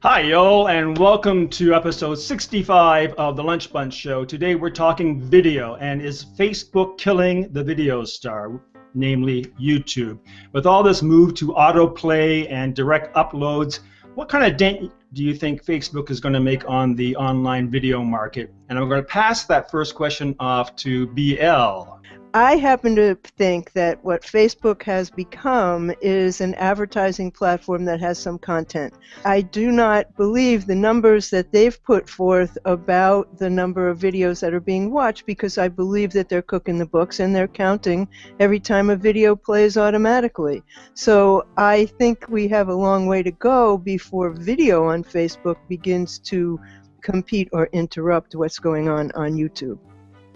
Hi, y'all, and welcome to episode 65 of the Lunch Bunch Show. Today we're talking video, and is Facebook killing the video star, namely YouTube? With all this move to autoplay and direct uploads, what kind of dent do you think Facebook is going to make on the online video market? And I'm going to pass that first question off to BL. I happen to think that what Facebook has become is an advertising platform that has some content. I do not believe the numbers that they've put forth about the number of videos that are being watched, because I believe that they're cooking the books and they're counting every time a video plays automatically. So I think we have a long way to go before video on Facebook begins to compete or interrupt what's going on YouTube.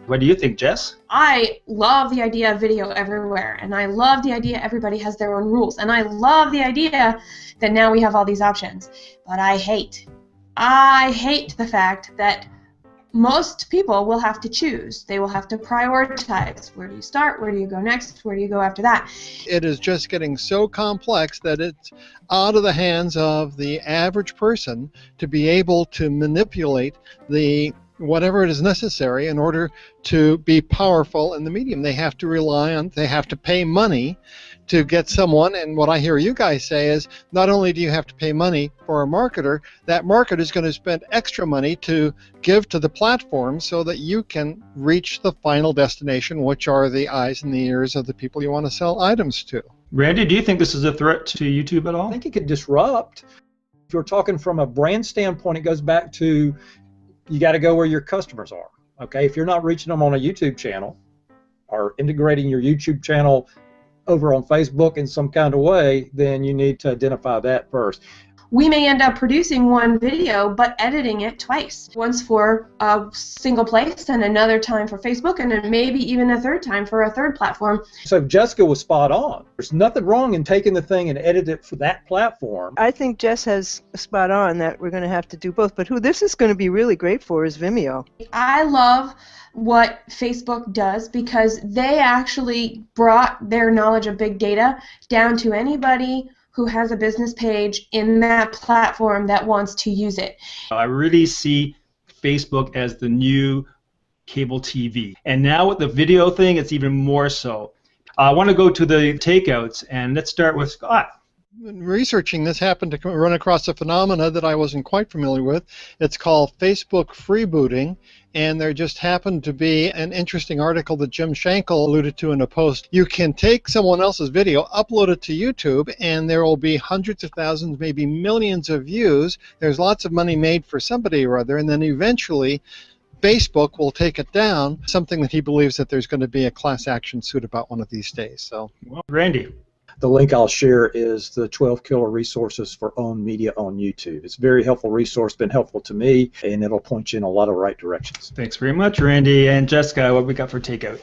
What do you think, Jess? I love the idea of video everywhere, and I love the idea everybody has their own rules, and I love the idea that now we have all these options. But I hate the fact that most people will have to choose. They will have to prioritize. Where do you start? Where do you go next? Where do you go after that? It is just getting so complex that it's out of the hands of the average person to be able to manipulate whatever it is necessary in order to be powerful in the medium. They have to pay money to get someone, and what I hear you guys say is not only do you have to pay money for a marketer, that marketer is going to spend extra money to give to the platform so that you can reach the final destination, which are the eyes and the ears of the people you want to sell items to. Randy, do you think this is a threat to YouTube at all? I think it could disrupt. If you're talking from a brand standpoint, it goes back to you got to go where your customers are. Okay, if you're not reaching them on a YouTube channel or integrating your YouTube channel over on Facebook in some kind of way, then you need to identify that first. We may end up producing one video but editing it twice. Once for a single place and another time for Facebook, and then maybe even a third time for a third platform. So Jessica was spot on. There's nothing wrong in taking the thing and edit it for that platform. I think Jess has spot on that we're going to have to do both, but who this is going to be really great for is Vimeo. I love what Facebook does because they actually brought their knowledge of big data down to anybody who has a business page in that platform that wants to use it. I really see Facebook as the new cable TV. And now with the video thing, it's even more so. I want to go to the takeouts, and let's start with Scott. In researching this, happened to run across a phenomena that I wasn't quite familiar with. It's called Facebook freebooting, and there just happened to be an interesting article that Jim Shankle alluded to in a post. You can take someone else's video, upload it to YouTube, and there will be hundreds of thousands, maybe millions of views. There's lots of money made for somebody or other, and then eventually Facebook will take it down, something that he believes that there's going to be a class action suit about one of these days. So, well, Randy. The link I'll share is the 12 killer resources for owned media on YouTube. It's a very helpful resource, been helpful to me, and it'll point you in a lot of right directions. Thanks very much, Randy. And Jessica, what we got for takeout?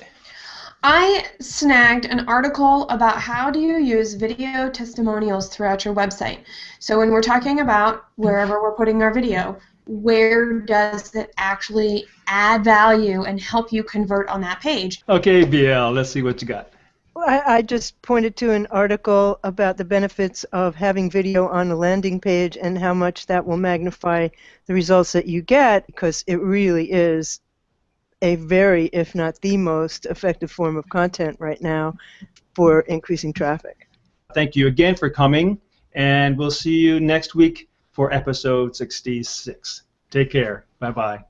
I snagged an article about how do you use video testimonials throughout your website. So when we're talking about wherever we're putting our video, where does it actually add value and help you convert on that page? Okay, BL, let's see what you got. I just pointed to an article about the benefits of having video on a landing page and how much that will magnify the results that you get, because it really is a very, if not the most effective form of content right now for increasing traffic. Thank you again for coming, and we'll see you next week for episode 66. Take care. Bye-bye.